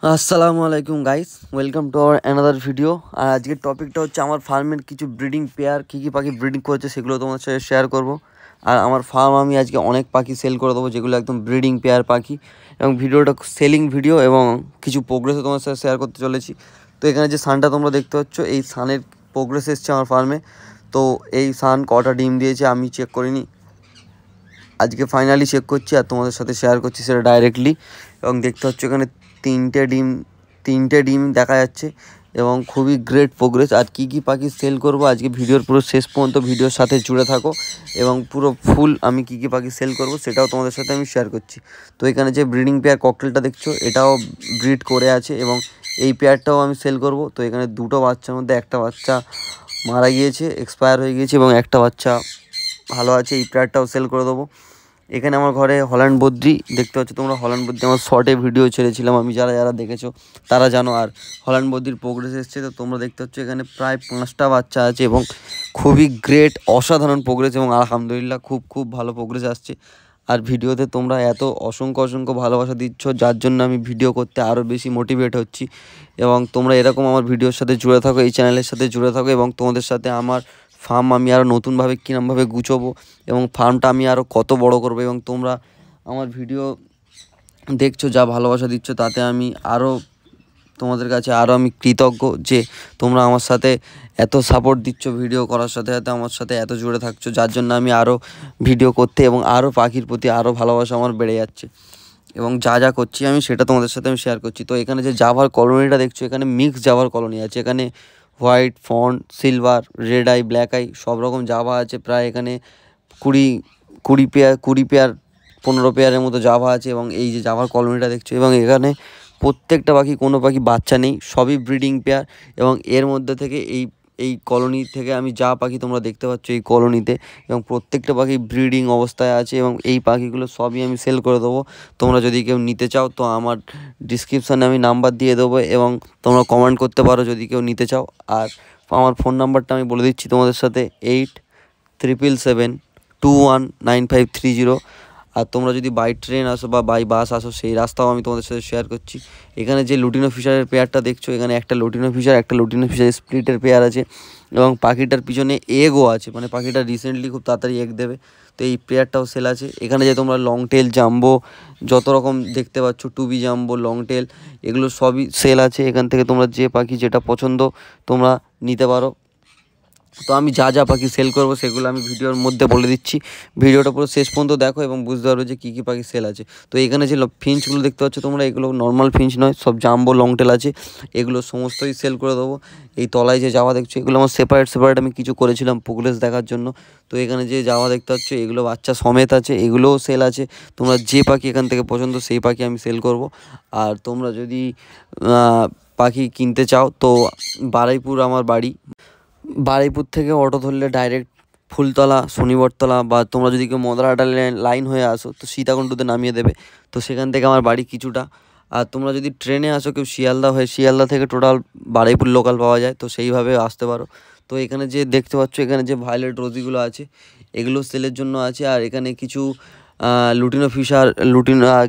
আসসালামু আলাইকুম guys, welcome to our another video. আর আজকের টপিকটা হচ্ছে আমার ফার্মের কিছু ব্রিডিং পেয়ার, কী পাখি ব্রিডিং করেছে সেগুলো তোমার সাথে শেয়ার করব। আর আমার ফার্ম আমি আজকে অনেক পাখি সেল করে দেবো যেগুলো একদম ব্রিডিং পেয়ার পাখি, এবং ভিডিওটা সেলিং ভিডিও এবং কিছু প্রোগ্রেসও তোমার সাথে শেয়ার করতে চলেছি। তো এখানে যে সানটা তোমরা দেখতে পাচ্ছ, এই সানের প্রোগ্রেস এসছে আমার ফার্মে। তো এই সান কটা ডিম দিয়েছে আমি চেক করিনি, আজকে ফাইনালি চেক করছি আর তোমাদের সাথে শেয়ার করছি সেটা ডাইরেক্টলি। এবং দেখতে পাচ্ছ এখানে তিনটে ডিম দেখা যাচ্ছে এবং খুবই গ্রেট প্রোগ্রেস। আর কী পাখি সেল করব আজকে ভিডিওর পুরো শেষ পর্যন্ত ভিডিওর সাথে জুড়ে থাকো, এবং পুরো ফুল আমি কী পাখি সেল করব সেটাও তোমাদের সাথে আমি শেয়ার করছি। তো এখানে যে ব্রিডিং পেয়ার ককটেলটা দেখছো এটাও ব্রিড করে আছে, এবং এই পেয়ারটাও আমি সেল করব। তো এখানে দুটো বাচ্চার মধ্যে একটা বাচ্চা মারা গিয়েছে, এক্সপায়ার হয়ে গিয়েছে, এবং একটা বাচ্চা ভালো আছে। এই পেয়ারটাও সেল করে দেবো। এখানে আমার ঘরে হল্যান্ড বদ্রি দেখতে পাচ্ছ তোমরা। হল্যান্ড বদ্রি আমার শর্টে ভিডিও ছেড়েছিলাম, আমি যারা দেখেছো তারা জানো। আর হল্যান্ড বদ্রির প্রোগ্রেস এসছে, তো তোমরা দেখতে পাচ্ছ এখানে প্রায় 5টা বাচ্চা আছে এবং খুবই গ্রেট অসাধারণ প্রোগ্রেস, এবং আলহামদুলিল্লাহ খুব ভালো প্রোগ্রেস আসছে। আর ভিডিওতে তোমরা এত অসংখ্য ভালোবাসা দিচ্ছ, যার জন্য আমি ভিডিও করতে আরও বেশি মোটিভেট হচ্ছি। এবং তোমরা এরকম আমার ভিডিওর সাথে জুড়ে থাকো, এই চ্যানেলের সাথে জুড়ে থাকো, এবং তোমাদের সাথে আমার ফার্ম আমি আরও নতুনভাবে কীরকমভাবে গুছোবো এবং ফার্মটা আমি আরও কত বড় করবো। এবং তোমরা আমার ভিডিও দেখছো, যা ভালোবাসা দিচ্ছ, তাতে আমি আরও তোমাদের কাছে আরও আমি কৃতজ্ঞ যে তোমরা আমার সাথে এত সাপোর্ট দিচ্ছ, ভিডিও করার সাথে সাথে আমার সাথে এত জুড়ে থাকছো, যার জন্য আমি আরও ভিডিও করতে এবং আরও পাখির প্রতি আরও ভালোবাসা আমার বেড়ে যাচ্ছে। এবং যা করছি আমি সেটা তোমাদের সাথে আমি শেয়ার করছি। তো এখানে যে জাভার কলোনিটা দেখছো, এখানে মিক্স জাভার কলোনি আছে। এখানে white, font, silver, red eye, black eye সব রকম জাভা আছে। প্রায় এখানে কুড়ি পেয়ার 15 পেয়ারের মতো জাভা আছে। এবং এই যে জাভার কলোনিটা দেখছো, এবং এখানে প্রত্যেকটা পাখি, কোনো পাখি বাচ্চা নেই, সবই ব্রিডিং পেয়ার। এবং এর মধ্যে থেকে এই কলোনি থেকে আমি যা পাখি তোমরা দেখতে পাচ্ছ এই কলোনিতে, এবং প্রত্যেকটা পাখি ব্রিডিং অবস্থায় আছে, এবং এই পাখিগুলো সবই আমি সেল করে দেবো। তোমরা যদি কেউ নিতে চাও তো আমার ডিসক্রিপশানে আমি নাম্বার দিয়ে দেবো, এবং তোমরা কমেন্ট করতে পারো যদি কেউ নিতে চাও। আর আমার ফোন নাম্বারটা আমি বলে দিচ্ছি তোমাদের সাথে, 8777219530। আর তোমরা যদি বাই ট্রেন আসো বা বাই বাস আসো, সেই রাস্তাও আমি তোমাদের সাথে শেয়ার করছি। এখানে যে লুটিনো ফিশারের পেয়ারটা দেখছো, এখানে একটা লুটিনো ফিশার স্প্লিটের পেয়ার আছে, এবং পাখিটার পিছনে এগও আছে, মানে পাখিটা রিসেন্টলি খুব তাড়াতাড়ি এগ দেবে। তো এই পেয়ারটাও সেল আছে। এখানে যে তোমরা লং টেল জাম্বো যত রকম দেখতে পাচ্ছ, টুবি জাম্বো, লং টেল, এগুলো সবই সেল আছে। এখান থেকে তোমরা যে পাখি যেটা পছন্দ তোমরা নিতে পারো। তো আমি যা পাখি সেল করবো সেগুলো আমি ভিডিওর মধ্যে বলে দিচ্ছি, ভিডিওটা পুরো শেষ পর্যন্ত দেখো এবং বুঝতে পারবে যে কী পাখি সেল আছে। তো এখানে যে ফিঞ্চগুলো দেখতে পাচ্ছ তোমরা, এগুলো নর্মাল ফিঞ্চ নয়, সব জাম্বো লং টেল আছে, এগুলো সমস্তই সেল করে দেবো। এই তলায় যে জাভা দেখছো, এগুলো আমার সেপারেট আমি কিছু করেছিলাম প্রোগ্রেস দেখার জন্য। তো এখানে যে জাভা দেখতে পাচ্ছ, এগুলো বাচ্চা সমেত আছে, এগুলোও সেল আছে। তোমরা যে পাখি এখান থেকে পছন্দ সেই পাখি আমি সেল করব। আর তোমরা যদি পাখি কিনতে চাও তো বারুইপুর আমার বাড়ি, বারুইপুর থেকে অটো ধরলে ডাইরেক্ট ফুলতলা, শনিবরতলা, বা তোমরা যদি কেউ মদরাহাটা লাইন হয়ে আসো তো সীতাকুণ্ডুতে নামিয়ে দেবে। তো সেখান থেকে আমার বাড়ি কিছুটা। আর তোমরা যদি ট্রেনে আসো কেউ শিয়ালদা থেকে টোটাল বারুইপুর লোকাল পাওয়া যায়, তো সেইভাবে আসতে পারো। তো এখানে যে দেখতে পাচ্ছ, এখানে যে ভায়োলেট রোজিগুলো আছে এগুলো সেলের জন্য আছে। আর এখানে কিছু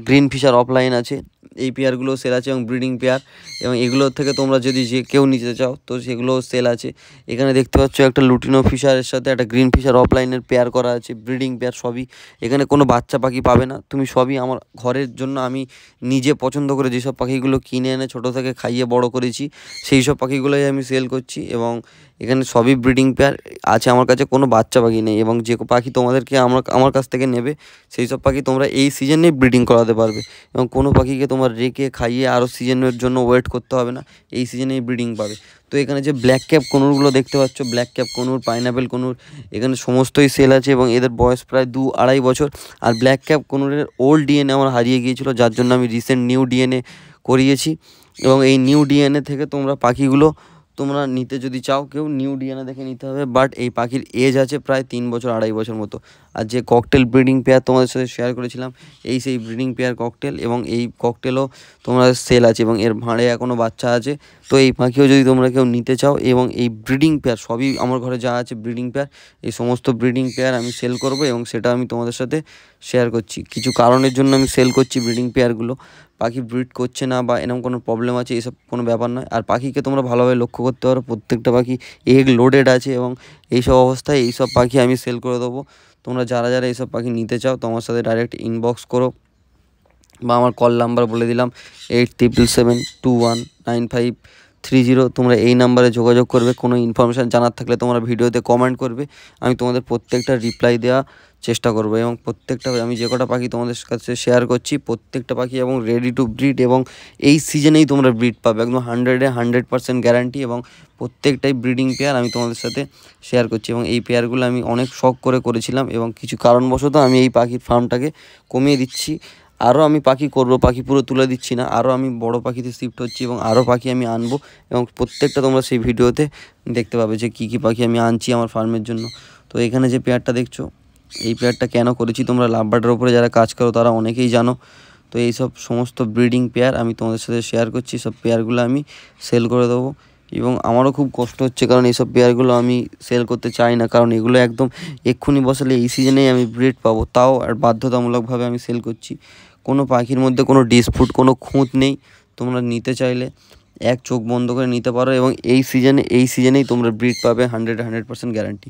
গ্রিন ফিশার অফলাইন আছে, এই পেয়ারগুলো সেল আছে, এবং ব্রিডিং পেয়ার, এবং এগুলোর থেকে তোমরা যদি যে কেউ নিতে চাও তো সেগুলোও সেল আছে। এখানে দেখতে পাচ্ছ একটা লুটিনো ফিশারের সাথে একটা গ্রিন ফিশার অফলাইনের পেয়ার করা আছে, ব্রিডিং পেয়ার সবই। এখানে কোনো বাচ্চা পাখি পাবে না, তুমি সবই আমার ঘরের জন্য আমি নিজে পছন্দ করে যেসব পাখিগুলো কিনে এনে ছোটো থেকে খাইয়ে বড় করেছি সেই সব পাখিগুলোই আমি সেল করছি। এবং এখানে সবই ব্রিডিং পেয়ার আছে, আমার কাছে কোনো বাচ্চা পাখি নেই। এবং যে পাখি তোমাদেরকে আমার কাছ থেকে নেবে সেই সব পাখি তোমরা এই সিজনেই ব্রিডিং করাতে পারবে, এবং কোনো পাখিকে তোমার রেখে খাইয়ে আরও সিজনের জন্য ওয়েট করতে হবে না, এই সিজনেই ব্রিডিং পাবে। তো এখানে যে ব্ল্যাক ক্যাপ কনুরগুলো দেখতে পাচ্ছ, black cap conure, pineapple conure, এখানে সমস্তই সেল আছে, এবং এদের বয়স প্রায় 2-2.5 বছর। আর ব্ল্যাক ক্যাপ কনুরের ওল্ড ডিএনএ আমার হারিয়ে গিয়েছিলো, যার জন্য আমি রিসেন্ট নিউ ডিএনএ করিয়েছি। এবং এই নিউ ডিএনএ থেকে তোমরা পাখিগুলো তোমরা নিতে যদি চাও, কেউ নিউ ডিএনএ দেখে নিতে হবে। বাট এই পাখির এজ আছে প্রায় 3-2.5 বছর মতো। আর যে ককটেল ব্রিডিং পেয়ার তোমাদের সাথে শেয়ার করেছিলাম, সেই ব্রিডিং পেয়ার ককটেল, এবং এই ককটেলও তোমরা সেল আছে, এবং এর ভাঁড়ে এখনও বাচ্চা আছে। তো এই পাখিও যদি তোমরা কেউ নিতে চাও, এবং এই ব্রিডিং পেয়ার সবই আমার ঘরে যা আছে ব্রিডিং পেয়ার, এই সমস্ত ব্রিডিং পেয়ার আমি সেল করব, এবং সেটা আমি তোমাদের সাথে শেয়ার করছি। কিছু কারণের জন্য আমি সেল করছি ব্রিডিং পেয়ারগুলো, পাখি ব্রিড করছে না বা এরকম কোনো প্রবলেম আছে এসব কোনো ব্যাপার নয়। আর পাখিকে তোমরা ভালোভাবে লক্ষ্য করতে পারো, প্রত্যেকটা পাখি এগ লোডেড আছে এবং এইসব অবস্থায় এইসব পাখি আমি সেল করে দেবো। তোমরা যারা যারা এইসব পাখি নিতে চাও তোমার সাথে ডাইরেক্ট ইনবক্স করো বা আমার কল নাম্বার বলে দিলাম 8772195330। তোমরা এই নাম্বারে যোগাযোগ করবে। কোনো ইনফরমেশান জানার থাকলে তোমরা ভিডিওতে কমেন্ট করবে, আমি তোমাদের প্রত্যেকটা রিপ্লাই দেওয়ার চেষ্টা করবো। এবং প্রত্যেকটা আমি যে কটা পাখি তোমাদের কাছে শেয়ার করছি প্রত্যেকটা পাখি এবং রেডি টু ব্রিড, এবং এই সিজনেই তোমরা ব্রিড পাবে একদম 100% গ্যারান্টি। এবং প্রত্যেকটাই ব্রিডিং পেয়ার আমি তোমাদের সাথে শেয়ার করছি। এবং এই পেয়ারগুলো আমি অনেক শখ করে করেছিলাম এবং কিছু কারণবশত আমি এই পাখির ফার্মটাকে কমিয়ে দিচ্ছি। আরও আমি পাখি করব, পাখি পুরো তুলে দিচ্ছি না, আরও আমি বড় পাখিতে শিফট হচ্ছি এবং আরও পাখি আমি আনবো। এবং প্রত্যেকটা তোমরা সেই ভিডিওতে দেখতে পাবে যে কী কী পাখি আমি আনছি আমার ফার্মের জন্য। তো এখানে যে পেয়ারটা দেখছো, এই পেয়ারটা কেন করেছি তোমরা লাভবার্ডের ওপরে যারা কাজ করো তারা অনেকেই জানো। তো এই সব সমস্ত ব্রিডিং পেয়ার আমি তোমাদের সাথে শেয়ার করছি। সব পেয়ারগুলো আমি সেল করে দেবো এবং আমারও খুব কষ্ট হচ্ছে, কারণ এইসব পেয়ারগুলো আমি সেল করতে চাই না, কারণ এগুলো একদম এক্ষুনি বসালে এই সিজনেই আমি ব্রিড পাবো, তাও আর বাধ্যতামূলকভাবে আমি সেল করছি। কোনো পাখির মধ্যে কোনো ডিসপুট, কোনো খুঁত নেই। তোমরা নিতে চাইলে এক চোখ বন্ধ করে নিতে পারো এবং এই সিজনেই তোমরা ব্রিড পাবে 100% গ্যারান্টি।